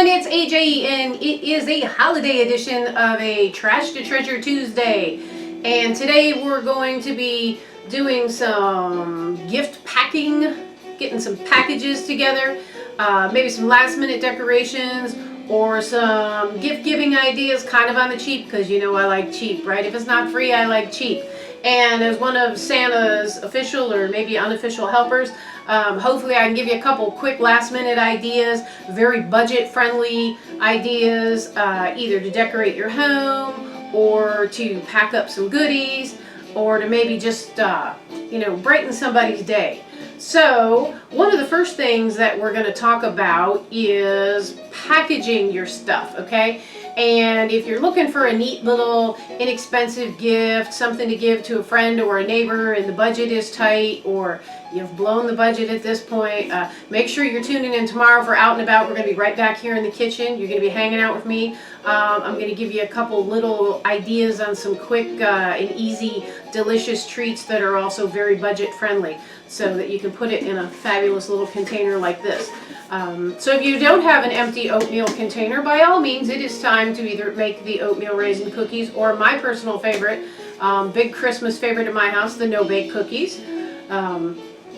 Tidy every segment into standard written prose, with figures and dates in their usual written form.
everyone, it's AJ, and it is a holiday edition of a Trash to Treasure Tuesday. And today we're going to be doing some gift packing, getting some packages together, maybe some last minute decorations, or some gift giving ideas kind of on the cheap, because you know I like cheap, right? If it's not free, I like cheap. And as one of Santa's official or maybe unofficial helpers, hopefully I can give you a couple quick last minute ideas, very budget friendly ideas, either to decorate your home or to pack up some goodies or to maybe just, brighten somebody's day. So one of the first things that we're going to talk about is packaging your stuff, okay? And if you're looking for a neat little inexpensive gift, something to give to a friend or a neighbor and the budget is tight, or you've blown the budget at this point, make sure you're tuning in tomorrow for Out and About. We're going to be right back here in the kitchen. You're going to be hanging out with me. I'm going to give you a couple little ideas on some quick and easy, delicious treats that are also very budget friendly, so that you can put it in a fabulous little container like this. So if you don't have an empty oatmeal container, by all means, it is time to either make the oatmeal raisin cookies, or my personal favorite, big Christmas favorite in my house, the no-bake cookies.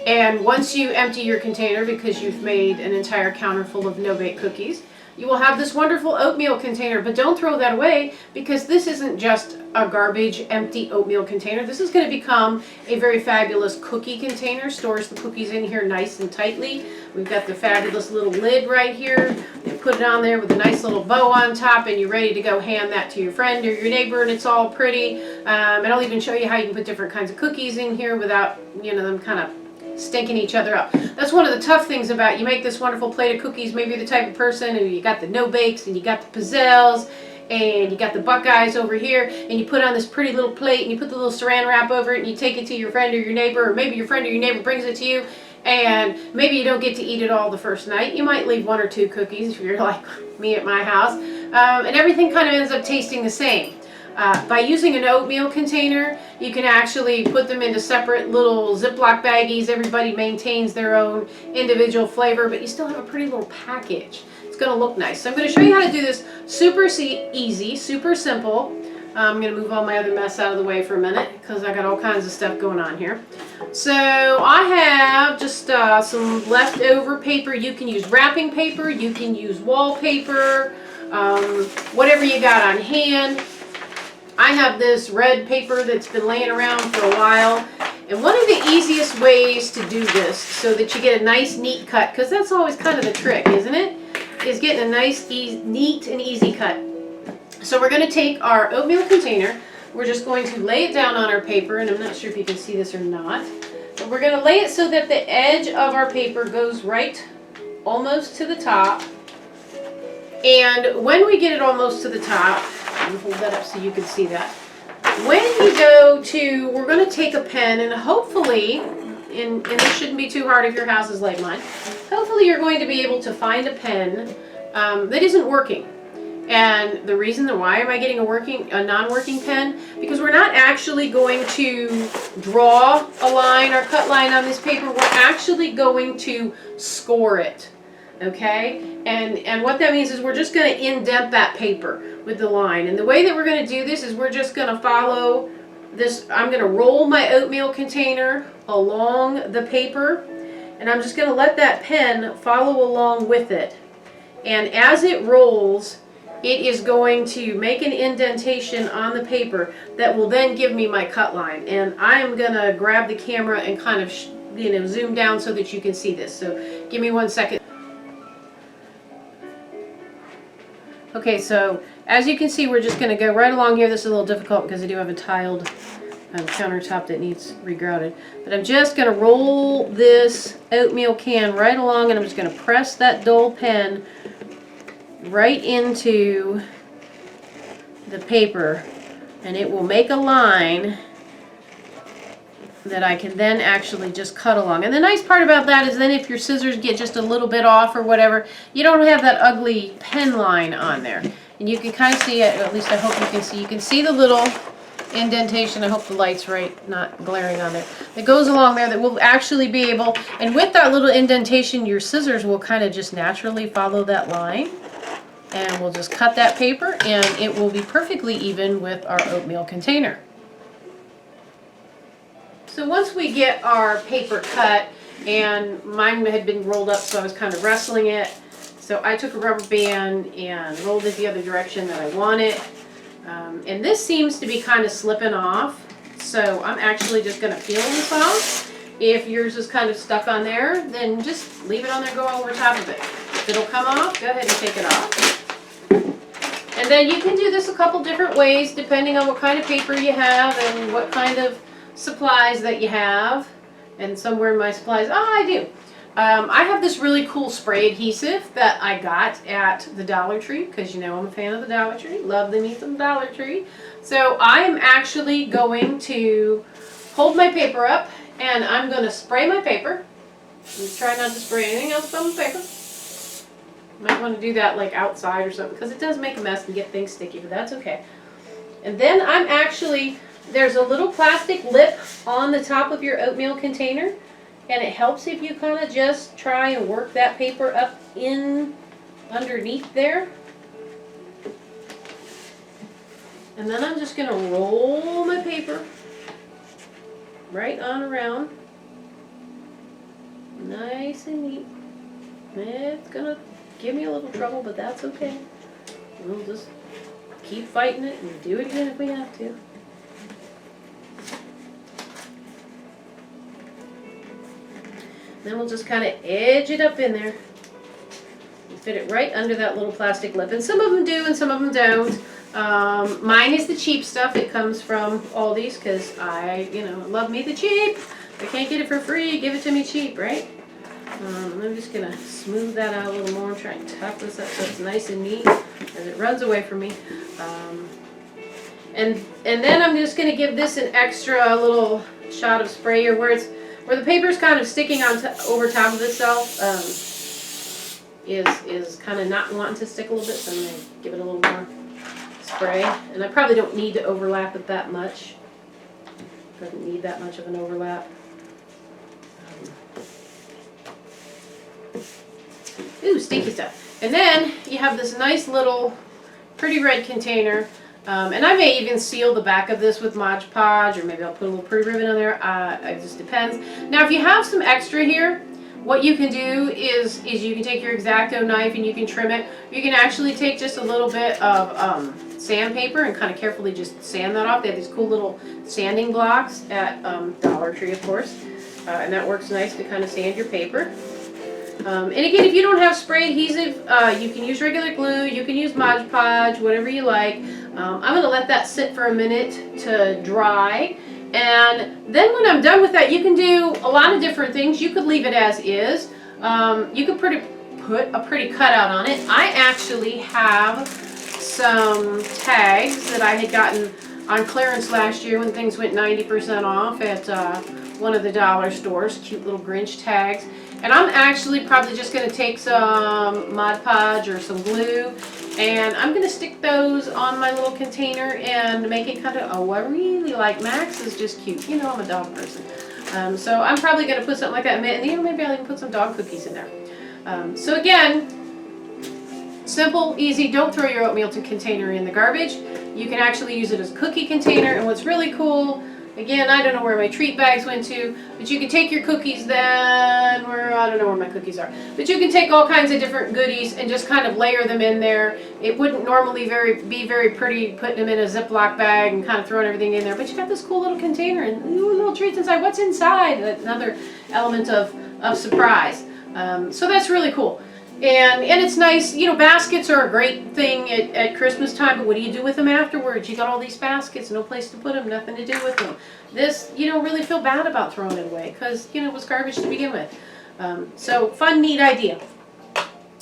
And once you empty your container, because you've made an entire counter full of no-bake cookies, you will have this wonderful oatmeal container. But don't throw that away, because this isn't just a garbage empty oatmeal container. This is going to become a very fabulous cookie container. Stores the cookies in here nice and tightly. We've got the fabulous little lid right here. You put it on there with a nice little bow on top, and you're ready to go hand that to your friend or your neighbor, and it's all pretty. And I'll even show you how you can put different kinds of cookies in here without, them kind of stinking each other up. That's one of the tough things about, you make this wonderful plate of cookies, maybe you're the type of person and you got the no bakes and you got the pizzelles and you got the Buckeyes over here, and you put on this pretty little plate and you put the little saran wrap over it and you take it to your friend or your neighbor, or maybe your friend or your neighbor brings it to you, and maybe you don't get to eat it all the first night. You might leave one or two cookies if you're like me at my house, and everything kind of ends up tasting the same. By using an oatmeal container, you can actually put them into separate little Ziploc baggies. Everybody maintains their own individual flavor, but you still have a pretty little package. It's going to look nice. So I'm going to show you how to do this super easy, super simple. I'm going to move all my other mess out of the way for a minute, because I got all kinds of stuff going on here. So I have just some leftover paper. You can use wrapping paper, you can use wallpaper, whatever you got on hand. I have this red paper that's been laying around for a while, and one of the easiest ways to do this so that you get a nice neat cut, because that's always kind of the trick, isn't it, is getting a nice neat and easy cut. So we're going to take our oatmeal container, we're just going to lay it down on our paper, and I'm not sure if you can see this or not, but we're going to lay it so that the edge of our paper goes right almost to the top. And when we get it almost to the top, I'm going to hold that up so you can see that. When you go to, we're going to take a pen, and hopefully, and this shouldn't be too hard if your house is like mine, hopefully you're going to be able to find a pen that isn't working. And the reason why am I getting a non-working pen? Because we're not actually going to draw a line or cut line on this paper. We're actually going to score it. Okay, and what that means is we're just going to indent that paper with the line. And the way that we're going to do this is we're just going to follow this. I'm going to roll my oatmeal container along the paper, and I'm just going to let that pen follow along with it. And as it rolls, it is going to make an indentation on the paper that will then give me my cut line. And I'm going to grab the camera and kind of zoom down so that you can see this. So give me 1 second. Okay, so as you can see, we're just going to go right along here. This is a little difficult because I do have a tiled countertop that needs regrouted. But I'm just going to roll this oatmeal can right along, and I'm just going to press that dull pen right into the paper, and it will make a line that I can then actually just cut along. And the nice part about that is then if your scissors get just a little bit off or whatever, you don't have that ugly pen line on there. And you can kind of see it, at least I hope you can see the little indentation. I hope the light's right, not glaring on there. It goes along there that will actually be able, and with that little indentation, your scissors will kind of just naturally follow that line. And we'll just cut that paper and it will be perfectly even with our oatmeal container. So once we get our paper cut, and mine had been rolled up so I was kind of wrestling it, so I took a rubber band and rolled it the other direction that I want it. And this seems to be kind of slipping off, so I'm actually just going to peel this off. If yours is kind of stuck on there, then just leave it on there, go over top of it. If it'll come off, go ahead and take it off. And then you can do this a couple different ways depending on what kind of paper you have and what kind of supplies that you have. And somewhere in my supplies, I do. I have this really cool spray adhesive that I got at the Dollar Tree, because you know I'm a fan of the Dollar Tree. Love me some Dollar Tree. So I am actually going to hold my paper up and I'm going to spray my paper. Just try not to spray anything else on the paper. Might want to do that like outside or something, because it does make a mess and get things sticky, but that's okay. And then I'm actually, there's a little plastic lip on the top of your oatmeal container, and it helps if you kind of just try and work that paper up in underneath there. And then I'm just going to roll my paper right on around, nice and neat. It's going to give me a little trouble, but that's okay. We'll just keep fighting it and do it again if we have to. Then we'll just kind of edge it up in there and fit it right under that little plastic lip. And some of them do and some of them don't. Mine is the cheap stuff. It comes from Aldi's, because I, love me the cheap. If I can't get it for free, give it to me cheap, right? I'm just going to smooth that out a little more and try and tuck this up so it's nice and neat as it runs away from me. And then I'm just going to give this an extra little shot of spray here where the paper's kind of sticking on over top of itself, is kind of not wanting to stick a little bit, so I'm going to give it a little more spray. And I probably don't need to overlap it that much. Doesn't need that much of an overlap. Ooh, stinky stuff. And then you have this nice little pretty red container. And I may even seal the back of this with Mod Podge, or maybe I'll put a little pretty ribbon on there. It just depends. Now, if you have some extra here, what you can do is you can take your X-Acto knife and you can trim it. You can actually take just a little bit of sandpaper and kind of carefully just sand that off. They have these cool little sanding blocks at Dollar Tree, of course. And that works nice to kind of sand your paper. And again, if you don't have spray adhesive, you can use regular glue, you can use Mod Podge, whatever you like. I'm going to let that sit for a minute to dry. And then when I'm done with that, you can do a lot of different things. You could leave it as is. You could put a pretty cutout on it. I actually have some tags that I had gotten on clearance last year when things went 90% off at one of the dollar stores. Cute little Grinch tags. And I'm actually probably just going to take some Mod Podge or some glue, and I'm going to stick those on my little container and make it kind of, I really like Max is just cute. You know I'm a dog person. So I'm probably going to put something like that in it, and maybe I'll even put some dog cookies in there. So again, simple, easy, don't throw your oatmeal container in the garbage. You can actually use it as a cookie container, and what's really cool, again, I don't know where my treat bags went to, but you can take your cookies then, I don't know where my cookies are, but you can take all kinds of different goodies and just kind of layer them in there. It wouldn't normally be very pretty putting them in a Ziploc bag and kind of throwing everything in there, but you got this cool little container and little treats inside. What's inside? Another element of surprise. So that's really cool. And it's nice, baskets are a great thing at Christmas time, but what do you do with them afterwards? You got all these baskets, no place to put them, nothing to do with them. This, you don't really feel bad about throwing it away, because, it was garbage to begin with. So, fun, neat idea.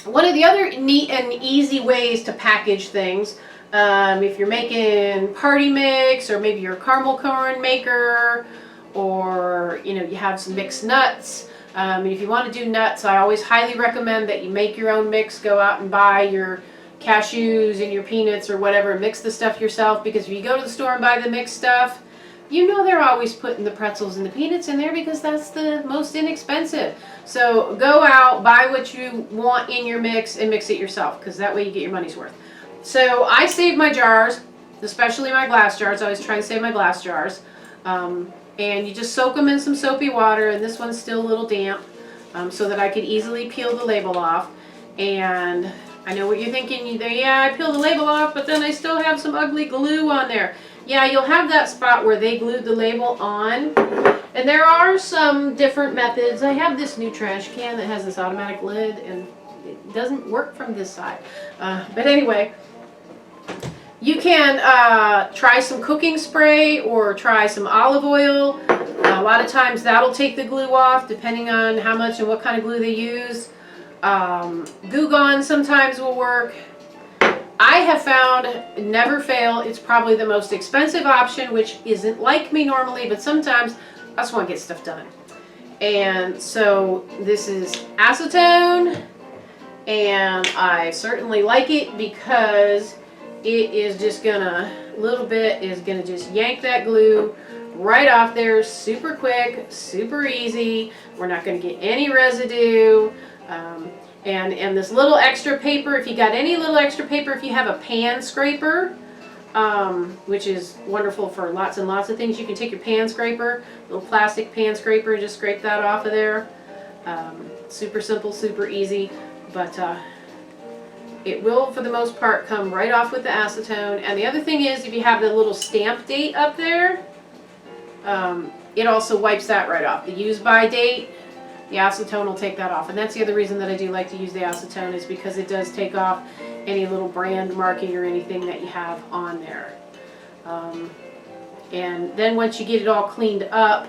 One of the other neat and easy ways to package things, if you're making party mix, or maybe you're a caramel corn maker, or, you have some mixed nuts. If you want to do nuts, I always highly recommend that you make your own mix. Go out and buy your cashews and your peanuts or whatever, and mix the stuff yourself, because if you go to the store and buy the mixed stuff, you know they're always putting the pretzels and the peanuts in there because that's the most inexpensive. So go out, buy what you want in your mix and mix it yourself, because that way you get your money's worth. So I save my jars, especially my glass jars. I always try and save my glass jars. And you just soak them in some soapy water, and this one's still a little damp, so that I could easily peel the label off. And I know what you're thinking, yeah, I peeled the label off, but then I still have some ugly glue on there. Yeah, you'll have that spot where they glued the label on. And there are some different methods. I have this new trash can that has this automatic lid, and it doesn't work from this side. But anyway, you can try some cooking spray or try some olive oil. A lot of times that'll take the glue off, depending on how much and what kind of glue they use. Goo Gone sometimes will work. I have found, never fail, it's probably the most expensive option, which isn't like me normally, but sometimes I just want to get stuff done. And so this is acetone, and I certainly like it because it is just gonna, little bit is gonna just yank that glue right off there, super quick, super easy. We're not gonna get any residue. And this little extra paper, if you got any little extra paper, if you have a pan scraper, which is wonderful for lots and lots of things, you can take your pan scraper, little plastic pan scraper, just scrape that off of there. Super simple, super easy, but it will, for the most part, come right off with the acetone. And the other thing is, if you have the little stamp date up there, it also wipes that right off. The use by date, the acetone will take that off. And that's the other reason that I do like to use the acetone, is because it does take off any little brand marking or anything that you have on there. And then once you get it all cleaned up,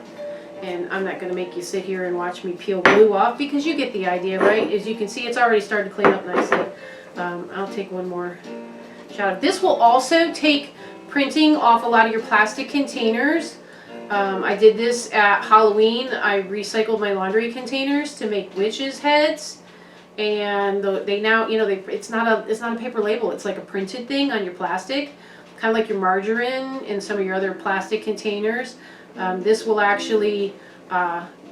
and I'm not going to make you sit here and watch me peel glue off, because you get the idea, right? As you can see, it's already started to clean up nicely. I'll take one more shot of this. Will also take printing off a lot of your plastic containers. I did this at Halloween. I recycled my laundry containers to make witches' heads, and they now, you know, it's not a paper label. It's like a printed thing on your plastic, kind of like your margarine and some of your other plastic containers. This will actually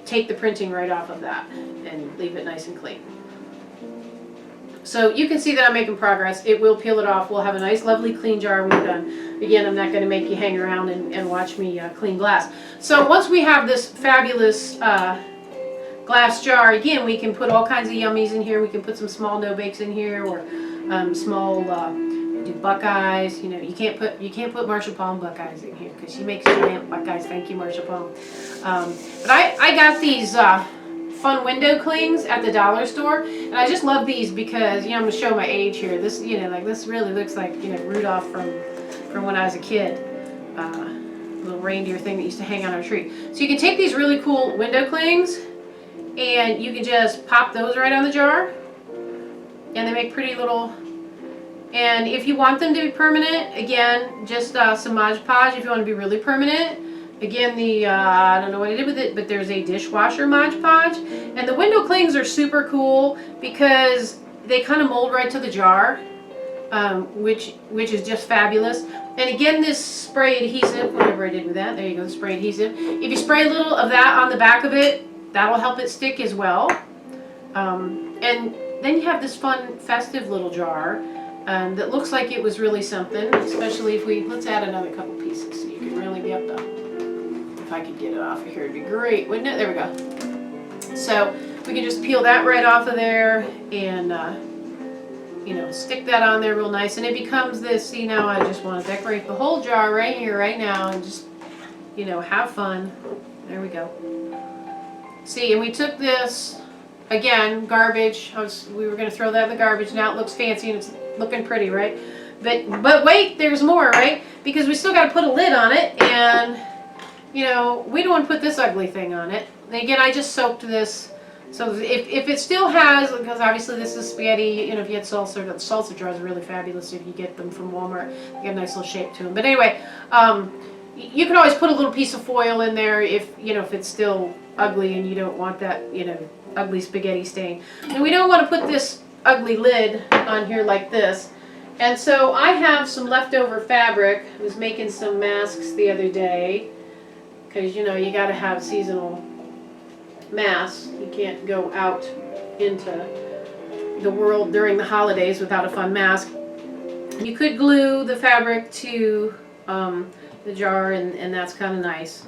take the printing right off of that and leave it nice and clean. So you can see that I'm making progress. It will peel it off. We'll have a nice, lovely, clean jar when we're done. Again, I'm not going to make you hang around and watch me clean glass. So once we have this fabulous glass jar, again, we can put all kinds of yummies in here. We can put some small no-bakes in here, or small do Buckeyes. You know, you can't put Marshall Buckeyes in here because she makes giant Buckeyes. Thank you, Marshall. But I got these fun window clings at the dollar store, and I just love these because, you know, I'm gonna show my age here. This, you know, like this really looks like, you know, Rudolph from when I was a kid. Little reindeer thing that used to hang on our tree. So you can take these really cool window clings, and you can just pop those right on the jar, and they make pretty little. And if you want them to be permanent, again, just some Mod Podge. If you want to be really permanent, again, I don't know what I did with it, but there's a dishwasher Mod Podge. And the window clings are super cool because they kind of mold right to the jar, which is just fabulous. And again, this spray adhesive, whatever I did with that, there you go, the spray adhesive. If you spray a little of that on the back of it, that'll help it stick as well. And then you have this fun festive little jar that looks like it was really something, especially if let's add another couple pieces so you can really be up to, if I could get it off of here, it'd be great, wouldn't it? There we go. So we can just peel that right off of there and, you know, stick that on there real nice, and it becomes this. See, now I just want to decorate the whole jar right here, right now, and just, you know, have fun. There we go. See, and we took this, again, garbage. We were going to throw that in the garbage. Now it looks fancy and it's looking pretty, right? But wait, there's more, right? Because we still got to put a lid on it, and, you know, we don't want to put this ugly thing on it. And again, I just soaked this. So if it still has, because obviously this is spaghetti, you know, if you had salsa, the salsa jars are really fabulous if you get them from Walmart. They get a nice little shape to them. But anyway, you can always put a little piece of foil in there if, you know, if it's still ugly and you don't want that, you know, ugly spaghetti stain. And we don't want to put this ugly lid on here like this. And so I have some leftover fabric. I was making some masks the other day. because you know you got to have seasonal masks. You can't go out into the world during the holidays without a fun mask. You could glue the fabric to the jar, and that's kind of nice,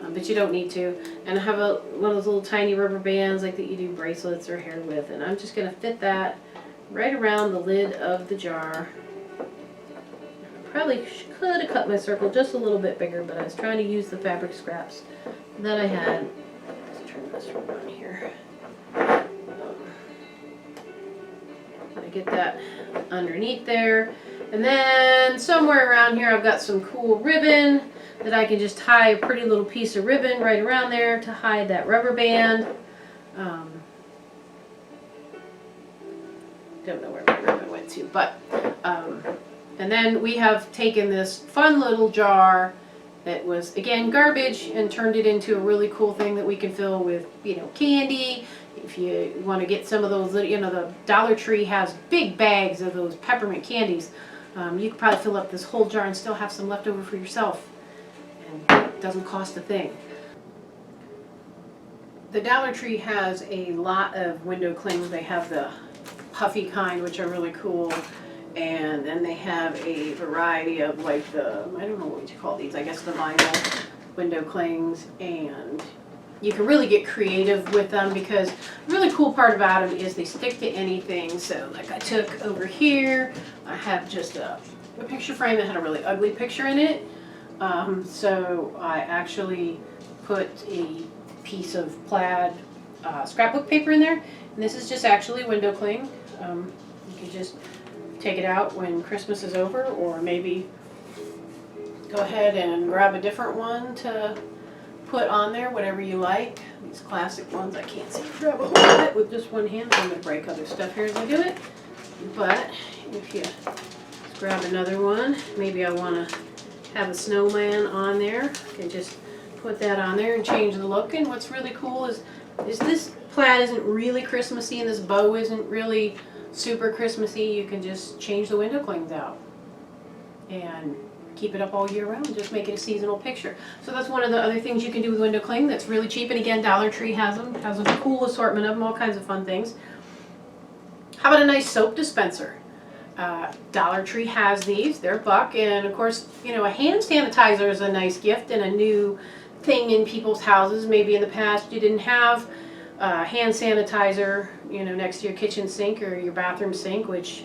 but you don't need to. And I have one of those little tiny rubber bands like that you do bracelets or hair with, and I'm just going to fit that right around the lid of the jar. Probably could have cut my circle just a little bit bigger, but I was trying to use the fabric scraps that I had. Let's turn this around here. Gonna get that underneath there. And then somewhere around here I've got some cool ribbon that I can just tie a pretty little piece of ribbon right around there to hide that rubber band. Don't know where my ribbon went to, but and then we have taken this fun little jar that was, again, garbage and turned it into a really cool thing that we can fill with, you know, candy. If you want to get some of those, you know, the Dollar Tree has big bags of those peppermint candies. You could probably fill up this whole jar and still have some left over for yourself. And it doesn't cost a thing. The Dollar Tree has a lot of window clings. They have the puffy kind, which are really cool. And then they have a variety of like the, I don't know what you call these, I guess the vinyl window clings. And you can really get creative with them because the really cool part about them is they stick to anything. So like I took over here, I have just a picture frame that had a really ugly picture in it. So I actually put a piece of plaid scrapbook paper in there. And this is just actually window cling. You can just take it out when Christmas is over, or maybe go ahead and grab a different one to put on there, whatever you like. These classic ones, I can't seem to grab a hold of it with just one hand. I'm going to break other stuff here as I do it. But if you grab another one, maybe I want to have a snowman on there, I can just put that on there and change the look. And what's really cool is this plaid isn't really Christmassy and this bow isn't really super Christmassy. You can just change the window clings out and keep it up all year round. Just make it a seasonal picture. So that's one of the other things you can do with window cling that's really cheap. And again, Dollar Tree has them. Has a cool assortment of them, all kinds of fun things. How about a nice soap dispenser? Dollar Tree has these. They're $1. And of course, you know, a hand sanitizer is a nice gift and a new thing in people's houses. Maybe in the past you didn't have hand sanitizer, you know, next to your kitchen sink or your bathroom sink, which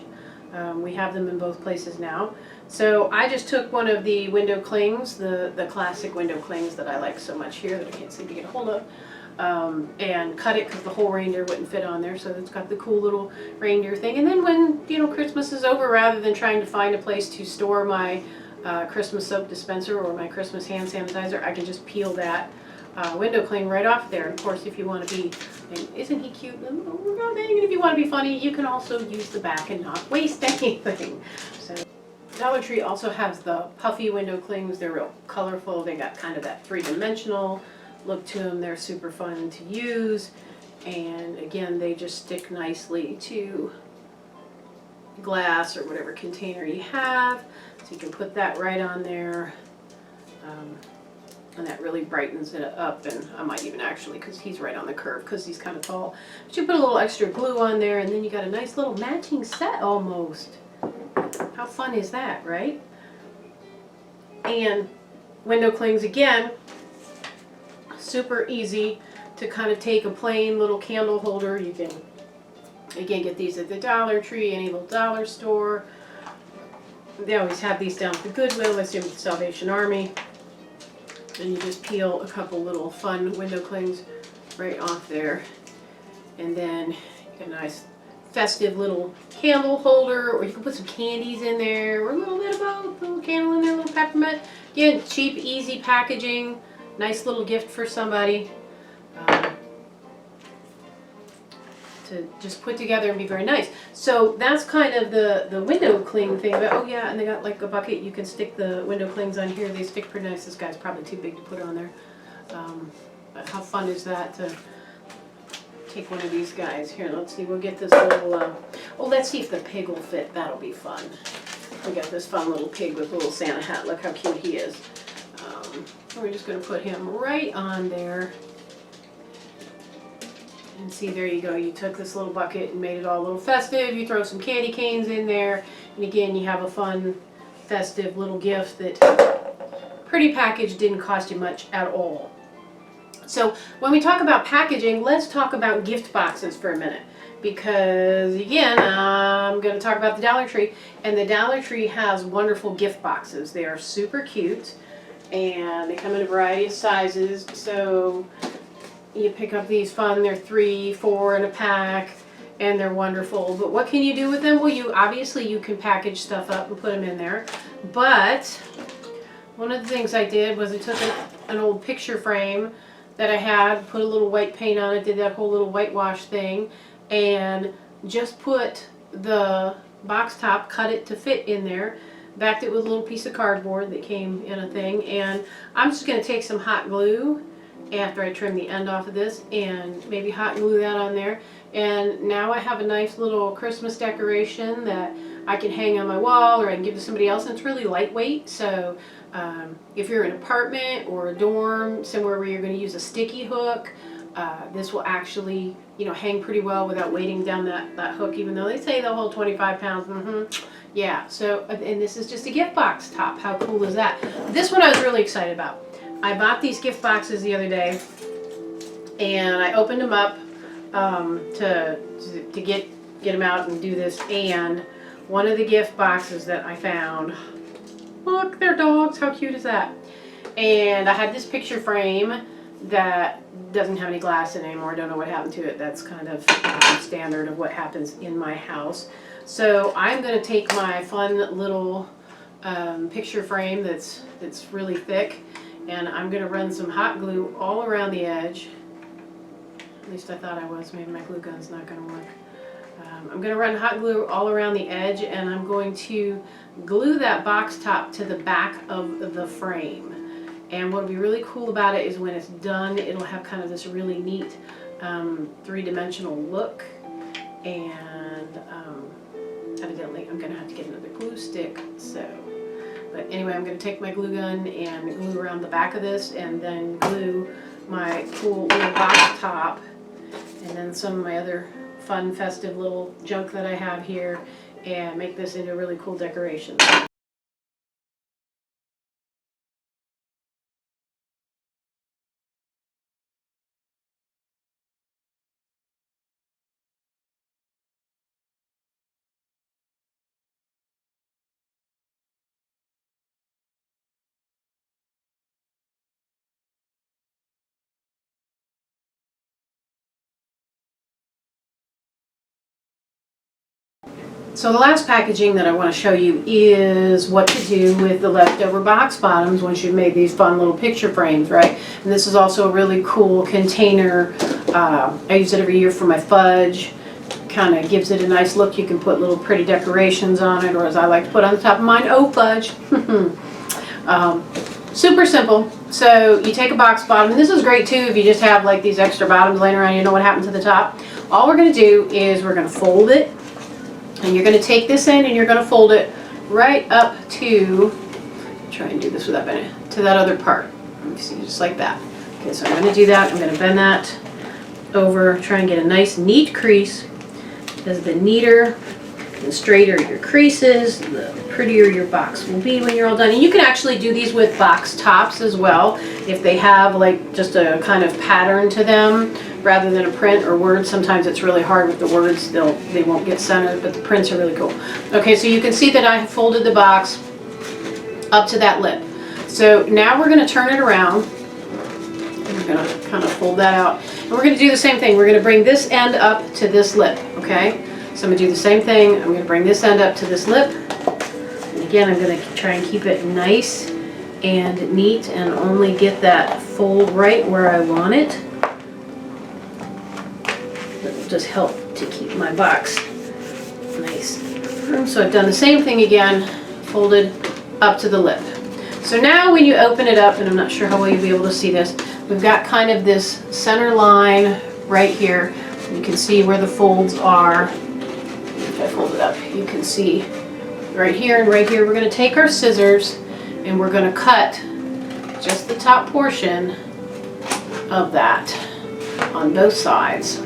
we have them in both places now. So I just took one of the window clings, the classic window clings that I like so much here that I can't seem to get a hold of, and cut it because the whole reindeer wouldn't fit on there. So it's got the cool little reindeer thing. And then when, you know, Christmas is over, rather than trying to find a place to store my Christmas soap dispenser or my Christmas hand sanitizer, I can just peel that window cling right off there. Of course, if you want to be, and isn't he cute? And if you want to be funny, you can also use the back and not waste anything. So Dollar Tree also has the puffy window clings. They're real colorful. They got kind of that three-dimensional look to them. They're super fun to use. And again, they just stick nicely to glass or whatever container you have. So you can put that right on there. And that really brightens it up, and I might even actually, because he's right on the curve, because he's kind of tall. But you put a little extra glue on there, and then you got a nice little matching set almost. How fun is that, right? And window clings, again, super easy to kind of take a plain little candle holder. You can, again, get these at the Dollar Tree, any little dollar store. They always have these down at the Goodwill, I assume the Salvation Army. And you just peel a couple little fun window clings right off there. And then you get a nice festive little candle holder, or you can put some candies in there, or a little bit of both, a little candle in there, a little peppermint. Again, cheap, easy packaging, nice little gift for somebody to just put together and be very nice. So that's kind of the window cling thing. But oh yeah, and they got like a bucket. You can stick the window clings on here. They stick pretty nice. This guy's probably too big to put on there. But how fun is that to take one of these guys? Here, let's see. We'll get this little, oh, let's see if the pig will fit. That'll be fun. We got this fun little pig with a little Santa hat. Look how cute he is. We're just going to put him right on there. And see, there you go. You took this little bucket and made it all a little festive. You throw some candy canes in there. And again, you have a fun, festive little gift that pretty package didn't cost you much at all. So when we talk about packaging, let's talk about gift boxes for a minute. Because again, I'm going to talk about the Dollar Tree. And the Dollar Tree has wonderful gift boxes. They are super cute. And they come in a variety of sizes. So you pick up these fun, they're 3, 4 in a pack, and they're wonderful. But what can you do with them? Well, you can package stuff up and put them in there. But one of the things I did was I took an old picture frame that I had, put a little white paint on it, did that whole little whitewash thing, and just put the box top, cut it to fit in there, backed it with a little piece of cardboard that came in a thing, and I'm just going to take some hot glue after I trim the end off of this and maybe hot glue that on there. And now I have a nice little Christmas decoration that I can hang on my wall or I can give to somebody else, and it's really lightweight. So if you're in an apartment or a dorm, somewhere where you're going to use a sticky hook, this will actually, hang pretty well without weighting down that hook, even though they say they'll hold 25 pounds. Yeah, so, and this is just a gift box top. How cool is that? This one I was really excited about. I bought these gift boxes the other day, and I opened them up to get them out and do this. And one of the gift boxes that I found, look, they're dogs. How cute is that? And I had this picture frame that doesn't have any glass in it anymore. I don't know what happened to it. That's kind of standard of what happens in my house. So I'm going to take my fun little picture frame that's really thick, and I'm going to run some hot glue all around the edge. At least I thought I was. Maybe my glue gun's not going to work. I'm going to run hot glue all around the edge, and I'm going to glue that box top to the back of the frame. And what will be really cool about it is when it's done, it'll have kind of this really neat three-dimensional look. And evidently I'm going to have to get another glue stick. But anyway, I'm going to take my glue gun and glue around the back of this, and then glue my cool little box top, and then some of my other fun festive little junk that I have here, and make this into a really cool decoration. So the last packaging that I want to show you is what to do with the leftover box bottoms once you've made these fun little picture frames, right? And this is also a really cool container. I use it every year for my fudge. Kind of gives it a nice look. You can put little pretty decorations on it, or as I like to put on the top of mine, oh fudge. Super simple. So you take a box bottom, and this is great too if you just have like these extra bottoms laying around, you know what happened to the top. All we're going to do is we're going to fold it. And you're going to take this end and you're going to fold it right up to, try and do this without bending, to that other part. You see, just like that. Okay, so I'm going to do that. I'm going to bend that over, try and get a nice neat crease, because the neater and straighter your creases, the prettier your box will be when you're all done. And you can actually do these with box tops as well, if they have like just a kind of pattern to them rather than a print or words. Sometimes it's really hard with the words, they won't get centered, but the prints are really cool. Okay, so you can see that I have folded the box up to that lip. So now we're going to turn it around, and we're going to kind of fold that out, and we're going to do the same thing. We're going to bring this end up to this lip. Okay, so I'm going to do the same thing. I'm going to bring this end up to this lip, and again I'm going to try and keep it nice and neat and only get that fold right where I want it. That'll just help to keep my box nice. So I've done the same thing again, folded up to the lip. So now when you open it up, and I'm not sure how well you'll be able to see this, we've got kind of this center line right here. You can see where the folds are. If I fold it up, you can see right here and right here. We're going to take our scissors and we're going to cut just the top portion of that on both sides.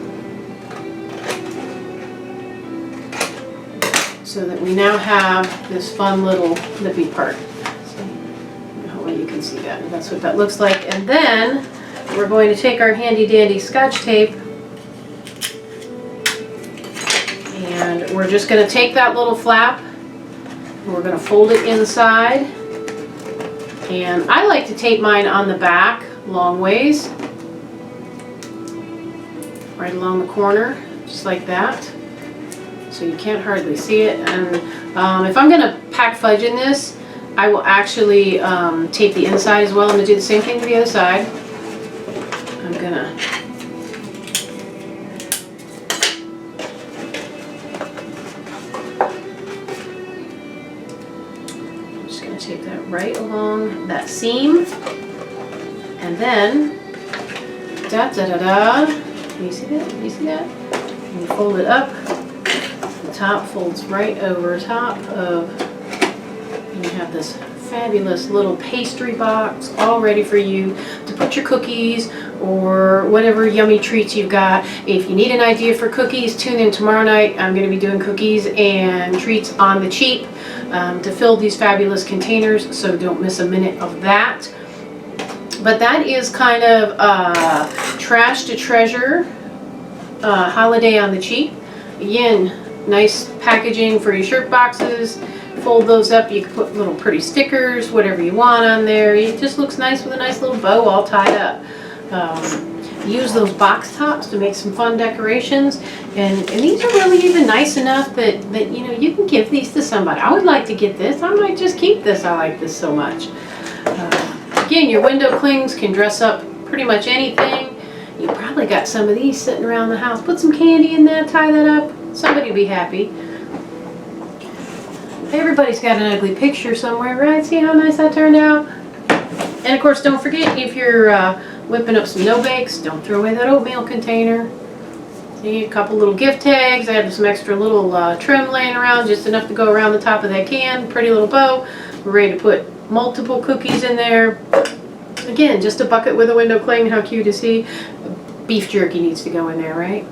So that we now have this fun little lippy part. So, hopefully you can see that. That's what that looks like. And then we're going to take our handy dandy Scotch tape and we're just going to take that little flap and we're going to fold it inside. And I like to tape mine on the back long ways, right along the corner, just like that. So you can't hardly see it. And if I'm going to pack fudge in this, I will actually tape the inside as well. I'm going to do the same thing to the other side. I'm going to tape that right along that seam. And then, da-da-da-da. Can you see that? Can you see that? And you fold it up. Top folds right over top of, and you have this fabulous little pastry box all ready for you to put your cookies or whatever yummy treats you've got. If you need an idea for cookies, tune in tomorrow night. I'm going to be doing cookies and treats on the cheap to fill these fabulous containers, so don't miss a minute of that. But that is kind of trash to treasure holiday on the cheap. Again, nice packaging for your shirt boxes. Fold those up. You can put little pretty stickers, whatever you want on there. It just looks nice with a nice little bow all tied up. Use those box tops to make some fun decorations. And these are really even nice enough that you know, you can give these to somebody. I would like to get this. I might just keep this. I like this so much. Again, your window clings can dress up pretty much anything. You probably got some of these sitting around the house. Put some candy in there, tie that up. Somebody will be happy. Everybody's got an ugly picture somewhere, right? See how nice that turned out? And of course, don't forget, if you're whipping up some no-bakes, don't throw away that oatmeal container. See, a couple little gift tags. I have some extra little trim laying around, just enough to go around the top of that can. Pretty little bow. We're ready to put multiple cookies in there. Again, just a bucket with a window cling. How cute to see. Beef jerky needs to go in there, right?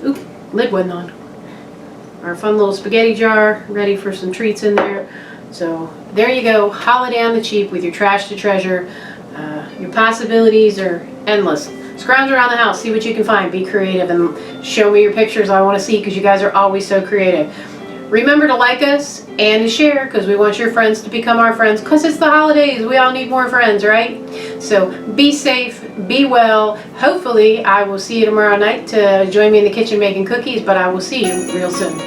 Oop, lid wasn't on. Our fun little spaghetti jar, ready for some treats in there. So there you go, holiday on the cheap with your trash to treasure. Your possibilities are endless. Scrounge around the house, see what you can find, be creative, and show me your pictures. I want to see, because you guys are always so creative. Remember to like us and to share, because we want your friends to become our friends, because it's the holidays. We all need more friends, right? So be safe, be well. Hopefully I will see you tomorrow night to join me in the kitchen making cookies, but I will see you real soon.